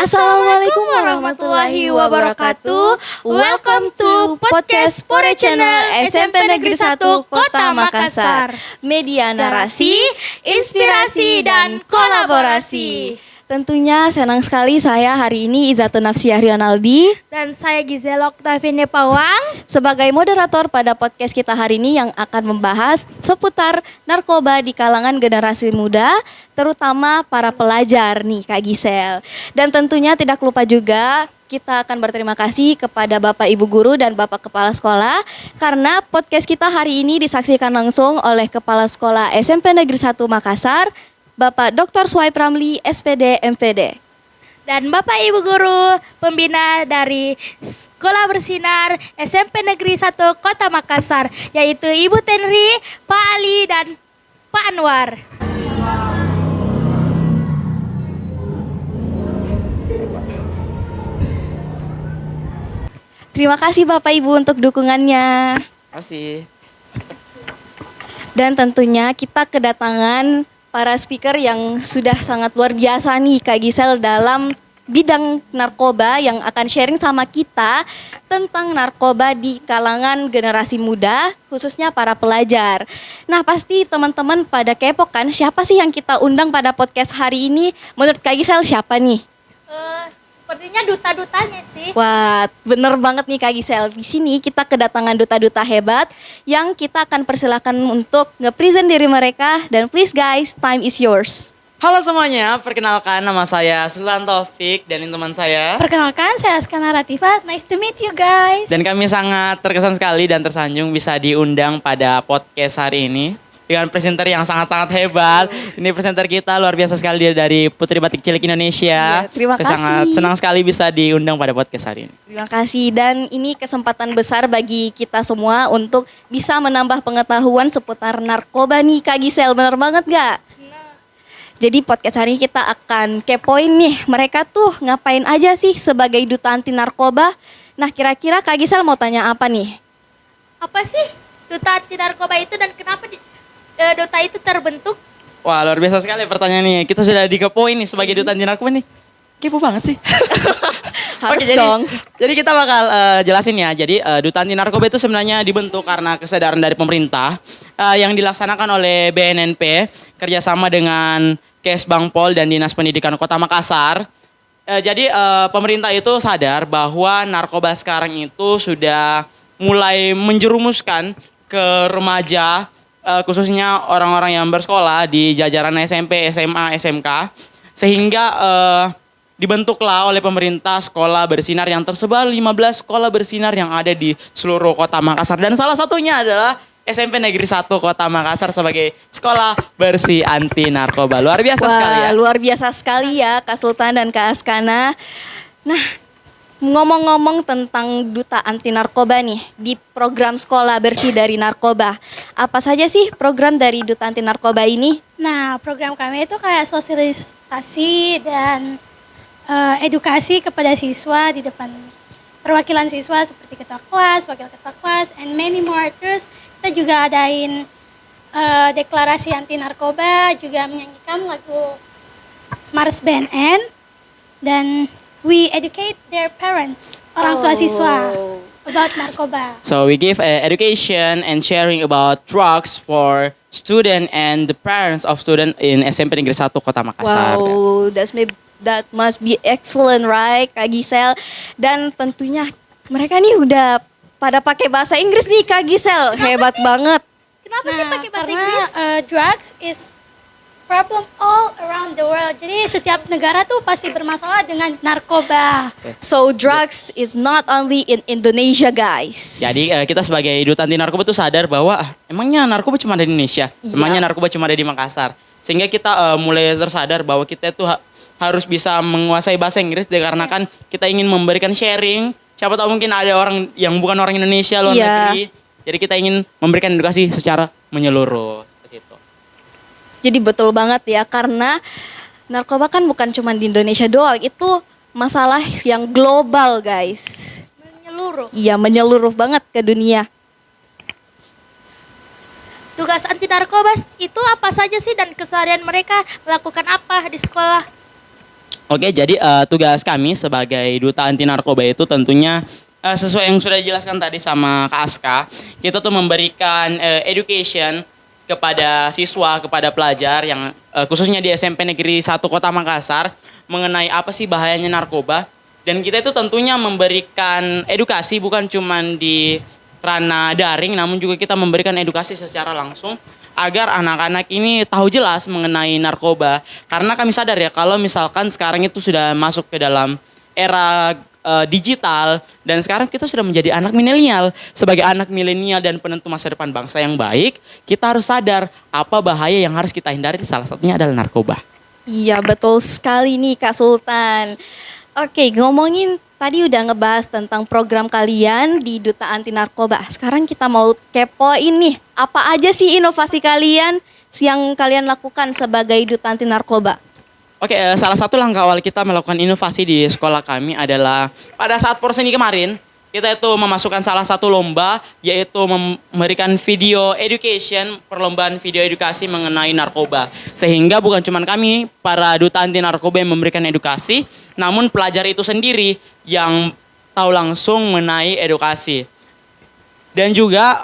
Assalamualaikum warahmatullahi wabarakatuh. Welcome to podcast Pore Channel SMP Negeri 1 Kota Makassar. Media narasi, inspirasi dan kolaborasi. Tentunya senang sekali saya hari ini Izatun Nafsiyah Rionaldi dan saya Gisela Oktavine Pawang sebagai moderator pada podcast kita hari ini yang akan membahas seputar narkoba di kalangan generasi muda, terutama para pelajar nih Kak Gisel. Dan tentunya tidak lupa juga kita akan berterima kasih kepada Bapak Ibu Guru dan Bapak Kepala Sekolah karena podcast kita hari ini disaksikan langsung oleh Kepala Sekolah SMP Negeri 1 Makassar, Bapak Dr. Suhaib Ramli, SPD, MPD. Dan Bapak Ibu Guru, pembina dari Sekolah Bersinar SMP Negeri 1 Kota Makassar, yaitu Ibu Tenri, Pak Ali, dan Pak Anwar. Terima kasih Bapak Ibu untuk dukungannya. Terima kasih. Dan tentunya kita kedatangan para speaker yang sudah sangat luar biasa nih Kak Gisel dalam bidang narkoba yang akan sharing sama kita tentang narkoba di kalangan generasi muda, khususnya para pelajar. Nah pasti teman-teman pada kepo kan siapa sih yang kita undang pada podcast hari ini? Menurut Kak Gisel siapa nih? Sepertinya duta-dutanya sih. Wah, bener banget nih Kak Gisel. Di sini kita kedatangan duta-duta hebat yang kita akan persilakan untuk nge-present diri mereka. Dan please guys, time is yours. Halo semuanya, perkenalkan nama saya Sultan Taufik dan ini teman saya. Perkenalkan, saya Askana Ratifa. Nice to meet you guys. Dan kami sangat terkesan sekali dan tersanjung bisa diundang pada podcast hari ini dengan presenter yang sangat-sangat hebat. Ini presenter kita luar biasa sekali, dia dari Putri Batik Cilik Indonesia. Terima Saya kasih. sangat senang sekali bisa diundang pada podcast hari ini. Terima kasih, dan ini kesempatan besar bagi kita semua untuk bisa menambah pengetahuan seputar narkoba nih Kak Gisel. Bener banget gak? Jadi podcast hari ini kita akan kepoin nih, mereka tuh ngapain aja sih sebagai duta anti narkoba. Nah kira-kira Kak Gisel mau tanya apa nih? Apa sih duta anti narkoba itu dan kenapa duta itu terbentuk? Wah luar biasa sekali pertanyaannya. Kita sudah dikepoin nih sebagai duta anti narkoba nih. Kepo banget sih. Harus Oke, dong. Jadi kita bakal jelasin ya. Jadi duta anti narkoba itu sebenarnya dibentuk karena kesadaran dari pemerintah yang dilaksanakan oleh BNNP kerjasama dengan Kesbangpol dan Dinas Pendidikan Kota Makassar. Jadi pemerintah itu sadar bahwa narkoba sekarang itu sudah mulai menjerumuskan ke remaja, khususnya orang-orang yang bersekolah di jajaran SMP, SMA, SMK, sehingga dibentuklah oleh pemerintah sekolah bersinar yang tersebar 15 sekolah bersinar yang ada di seluruh Kota Makassar, dan salah satunya adalah SMP Negeri 1 Kota Makassar sebagai sekolah bersih anti narkoba. Luar biasa sekali ya. Luar biasa sekali ya Kak Sultan dan Kak Askana. Nah, ngomong-ngomong tentang duta anti narkoba nih di program sekolah bersih dari narkoba. Apa saja sih program dari duta anti narkoba ini? Nah, program kami itu kayak sosialisasi dan edukasi kepada siswa di depan perwakilan siswa seperti ketua kelas, wakil ketua kelas, and many more. Terus kita juga adain deklarasi anti narkoba, juga menyanyikan lagu Mars BNN, dan we educate their parents, orang tua siswa, about narkoba. So we give education and sharing about drugs for student and the parents of student in SMP Negeri 1 Kota Makassar. Wow, that must be excellent, right, Kak Gisel? Dan tentunya mereka nih udah pada pakai bahasa Inggris nih, Kak Gisel. Hebat banget. Kenapa sih pakai bahasa Inggris? Drugs is problem all around the world. Jadi setiap negara tuh pasti bermasalah dengan narkoba. So drugs is not only in Indonesia, guys. Jadi kita sebagai duta anti narkoba tuh sadar bahwa emangnya narkoba cuma ada di Indonesia, emangnya narkoba cuma ada di Makassar. Sehingga kita mulai tersadar bahwa kita tuh harus bisa menguasai bahasa Inggris dikarenakan kita ingin memberikan sharing. Siapa tahu mungkin ada orang yang bukan orang Indonesia luar negeri. Jadi kita ingin memberikan edukasi secara menyeluruh seperti itu. Jadi betul banget ya, karena narkoba kan bukan cuma di Indonesia doang, itu masalah yang global, guys. Menyeluruh. Iya, menyeluruh banget ke dunia. Tugas anti narkoba itu apa saja sih dan keseharian mereka melakukan apa di sekolah? Oke, jadi tugas kami sebagai duta anti narkoba itu tentunya sesuai yang sudah dijelaskan tadi sama Kak Aska, kita tuh memberikan education kepada siswa, kepada pelajar yang khususnya di SMP Negeri 1 Kota Makassar mengenai apa sih bahayanya narkoba. Dan kita itu tentunya memberikan edukasi bukan cuma di ranah daring, namun juga kita memberikan edukasi secara langsung agar anak-anak ini tahu jelas mengenai narkoba. Karena kami sadar ya kalau misalkan sekarang itu sudah masuk ke dalam era digital dan sekarang kita sudah menjadi anak milenial. Sebagai anak milenial dan penentu masa depan bangsa yang baik, kita harus sadar apa bahaya yang harus kita hindari. Salah satunya adalah narkoba. Iya, betul sekali nih Kak Sultan. Oke, ngomongin tadi udah ngebahas tentang program kalian di Duta Anti Narkoba. Sekarang kita mau kepoin nih, apa aja sih inovasi kalian yang kalian lakukan sebagai Duta Anti Narkoba? Oke, salah satu langkah awal kita melakukan inovasi di sekolah kami adalah pada saat Porseni kemarin, kita itu memasukkan salah satu lomba, yaitu memberikan video education, perlombaan video edukasi mengenai narkoba. Sehingga bukan cuma kami, para duta anti narkoba yang memberikan edukasi, namun pelajar itu sendiri yang tahu langsung mengenai edukasi. Dan juga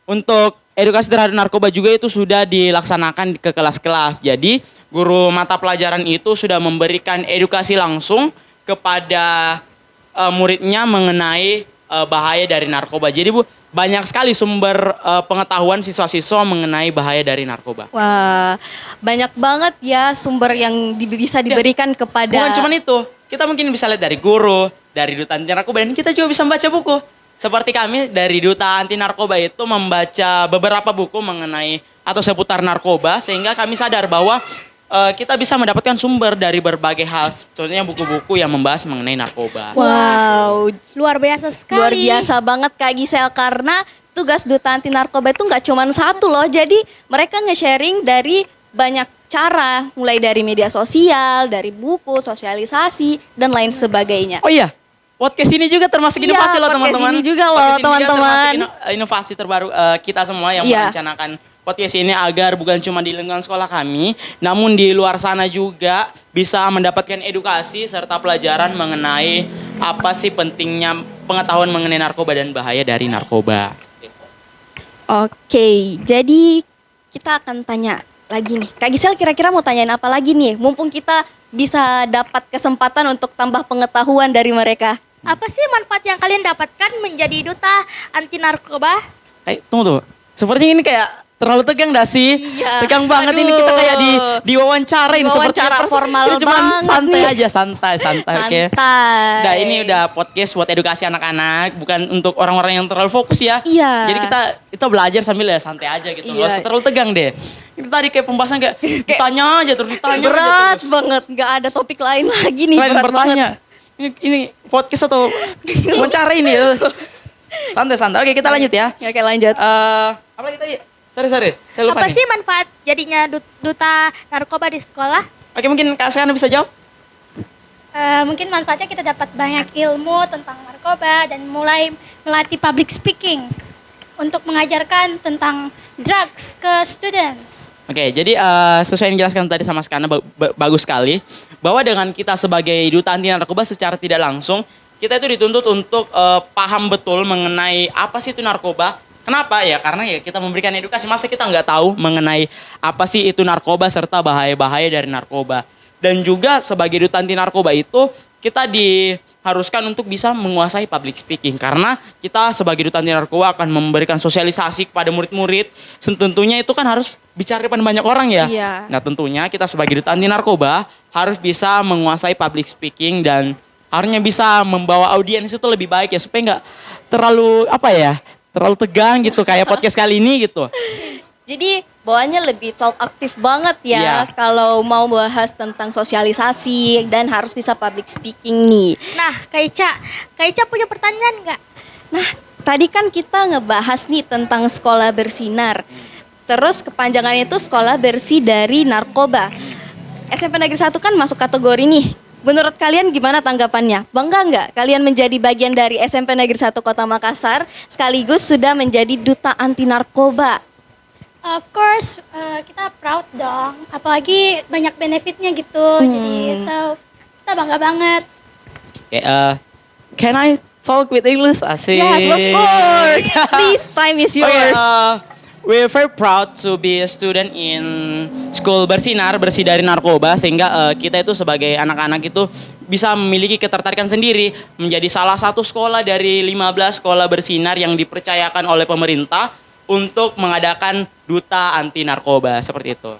untuk edukasi terhadap narkoba juga itu sudah dilaksanakan ke kelas-kelas. Jadi guru mata pelajaran itu sudah memberikan edukasi langsung kepada muridnya mengenai bahaya dari narkoba. Jadi Bu, banyak sekali sumber pengetahuan siswa-siswa mengenai bahaya dari narkoba. Wah, banyak banget ya sumber yang bisa diberikan kepada... Bukan cuma itu, kita mungkin bisa lihat dari guru, dari duta anti narkoba, dan kita juga bisa membaca buku. Seperti kami dari Duta Anti Narkoba itu membaca beberapa buku mengenai atau seputar narkoba, sehingga kami sadar bahwa kita bisa mendapatkan sumber dari berbagai hal. Contohnya buku-buku yang membahas mengenai narkoba. Wow, Luar biasa sekali. luar biasa banget Kak Gisel, karena tugas Duta Anti Narkoba itu nggak cuma satu loh. Jadi mereka nge-sharing dari banyak cara, mulai dari media sosial, dari buku, sosialisasi, dan lain sebagainya. Oh iya, podcast ini juga termasuk Iya, inovasi loh podcast teman-teman. ini juga loh, Podcast ini juga teman-teman. termasuk inovasi terbaru kita semua yang Iya. merencanakan podcast ini agar bukan cuma di lingkungan sekolah kami, namun di luar sana juga bisa mendapatkan edukasi serta pelajaran mengenai apa sih pentingnya pengetahuan mengenai narkoba dan bahaya dari narkoba. Oke, jadi kita akan tanya lagi nih. Kak Gisel kira-kira mau tanyain apa lagi nih? Mumpung kita bisa dapat kesempatan untuk tambah pengetahuan dari mereka. Apa sih manfaat yang kalian dapatkan menjadi duta anti narkoba? Tunggu tuh. Sepertinya ini kayak terlalu tegang dah sih. Iya. Tegang banget ini, kita kayak diwawancarain Diwawancara seperti formal ini cuman banget santai nih. aja, santai, oke. Santai. Nah, ini udah podcast buat edukasi anak-anak, bukan untuk orang-orang yang terlalu fokus ya. Iya. Jadi kita belajar sambil ya santai aja gitu. Iya. Gak usah terlalu tegang deh. Itu tadi kayak pembahasan kayak ditanya aja terus, ditanya aja Berat terus. banget, nggak ada topik lain lagi nih. Selain berat bertanya, banget. ini podcast atau wawancara ini ya. Santai-santai. Oke, kita lanjut ya. Oke, lanjut. Apa lagi tadi? Sorry, saya lupa Apa nih. sih manfaat jadinya duta narkoba di sekolah? Oke, mungkin Kak Seana bisa jawab? Mungkin manfaatnya kita dapat banyak ilmu tentang narkoba dan mulai melatih public speaking untuk mengajarkan tentang drugs ke students. Oke, jadi sesuai yang dijelaskan tadi sama Skana bagus sekali bahwa dengan kita sebagai duta anti narkoba secara tidak langsung kita itu dituntut untuk paham betul mengenai apa sih itu narkoba. Kenapa? Ya karena ya kita memberikan edukasi, masa kita nggak tahu mengenai apa sih itu narkoba serta bahaya-bahaya dari narkoba. Dan juga sebagai duta anti narkoba itu kita diharuskan untuk bisa menguasai public speaking. Karena kita sebagai duta anti narkoba akan memberikan sosialisasi kepada murid-murid. Tentunya itu kan harus bicara depan banyak orang ya. Iya. Nah tentunya kita sebagai duta anti narkoba harus bisa menguasai public speaking dan harusnya bisa membawa audiens itu lebih baik ya. Supaya nggak terlalu terlalu tegang gitu kayak podcast kali ini gitu. Jadi bawaannya lebih talk aktif banget ya. Iya. Kalau mau bahas tentang sosialisasi dan harus bisa public speaking nih. Nah, Kak Ica punya pertanyaan nggak? Nah, tadi kan kita ngebahas nih tentang sekolah bersinar. Terus kepanjangannya itu sekolah bersih dari narkoba. SMP Negeri 1 kan masuk kategori nih. Menurut kalian gimana tanggapannya? Bangga nggak kalian menjadi bagian dari SMP Negeri 1 Kota Makassar sekaligus sudah menjadi duta anti narkoba? Of course, kita proud dong. Apalagi banyak benefitnya gitu. Jadi, kita bangga banget. Okay, can I talk with English? Asik. Yes, of course. This time is Okay, yours. we're very proud to be a student in school Bersinar, bersih dari narkoba, sehingga kita itu sebagai anak-anak itu bisa memiliki ketertarikan sendiri menjadi salah satu sekolah dari 15 sekolah bersinar yang dipercayakan oleh pemerintah untuk mengadakan duta anti narkoba seperti itu.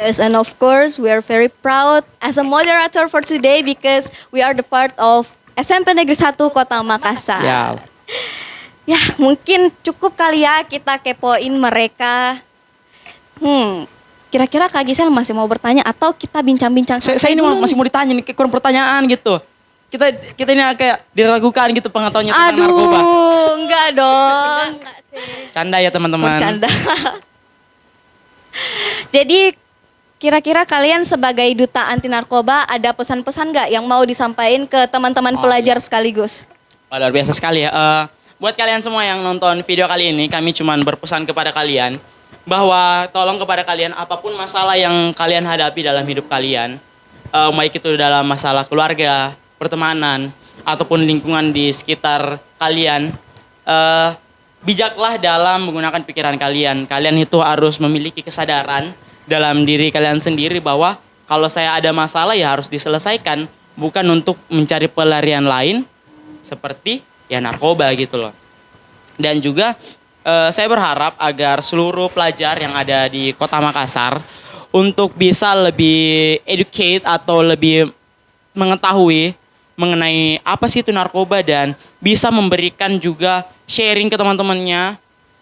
Yes, and of course, we are very proud as a moderator for today because we are the part of SMP Negeri 1 Kota Makassar. Ya. Ya, mungkin cukup kali ya kita kepoin mereka. Kira-kira Kak Gisel masih mau bertanya atau kita bincang-bincang? Saya ini masih mau ditanya nih, kayak kurang pertanyaan gitu. Kita ini kayak diragukan gitu pengetahuannya tentang narkoba. Aduh, enggak dong. Enggak sih. Canda ya teman-teman. Bercanda. Jadi kira-kira kalian sebagai duta anti narkoba ada pesan-pesan nggak yang mau disampaikan ke teman-teman pelajar sekaligus? Wah, luar biasa sekali ya. Buat kalian semua yang nonton video kali ini, kami cuman berpesan kepada kalian bahwa tolong kepada kalian apapun masalah yang kalian hadapi dalam hidup kalian, baik itu dalam masalah keluarga, pertemanan, ataupun lingkungan di sekitar kalian, bijaklah dalam menggunakan pikiran kalian. Kalian itu harus memiliki kesadaran dalam diri kalian sendiri bahwa kalau saya ada masalah ya harus diselesaikan, bukan untuk mencari pelarian lain seperti ya narkoba gitu loh. Dan juga saya berharap agar seluruh pelajar yang ada di Kota Makassar untuk bisa lebih educate atau lebih mengetahui mengenai apa sih itu narkoba dan bisa memberikan juga sharing ke teman-temannya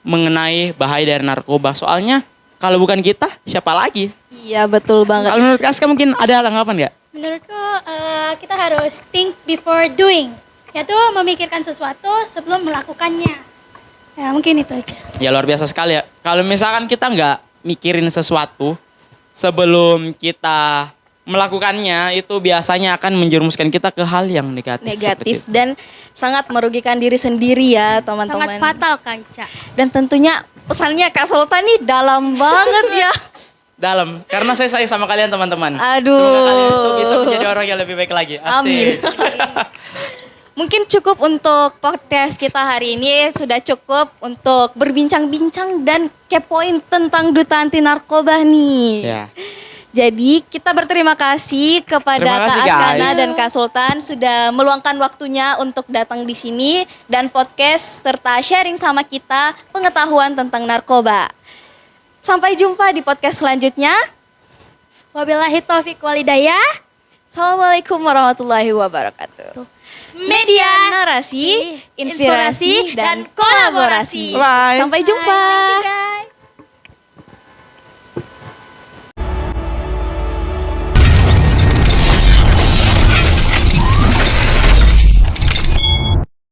mengenai bahaya dari narkoba. Soalnya kalau bukan kita, siapa lagi? Iya, betul banget. Kalau menurut Kaska mungkin ada tanggapan nggak? Menurutku kita harus think before doing, yaitu memikirkan sesuatu sebelum melakukannya. Ya mungkin itu aja. Ya luar biasa sekali ya. Kalau misalkan kita nggak mikirin sesuatu sebelum kita melakukannya, itu biasanya akan menjerumuskan kita ke hal yang negatif. Negatif seperti itu. dan sangat merugikan diri sendiri ya teman-teman. Sangat fatal Kak Ica. Dan tentunya pesannya Kak Sultan nih dalam banget ya. Dalam, karena saya sayang sama kalian teman-teman. Aduh. Semoga kalian itu bisa menjadi orang yang lebih baik lagi. Asik. Amin. Mungkin cukup untuk podcast kita hari ini, sudah cukup untuk berbincang-bincang dan kepoin tentang duta anti narkoba nih. Ya. Jadi kita berterima kasih kepada Terima kasih, Kak Askana guys. dan Kak Sultan sudah meluangkan waktunya untuk datang di sini dan podcast serta sharing sama kita pengetahuan tentang narkoba. Sampai jumpa di podcast selanjutnya. Wabillahi taufiq walhidayah. Assalamualaikum warahmatullahi wabarakatuh. Media, Narasi, inspirasi, dan kolaborasi. kolaborasi. Bye. Sampai jumpa. Bye. Thank you, guys.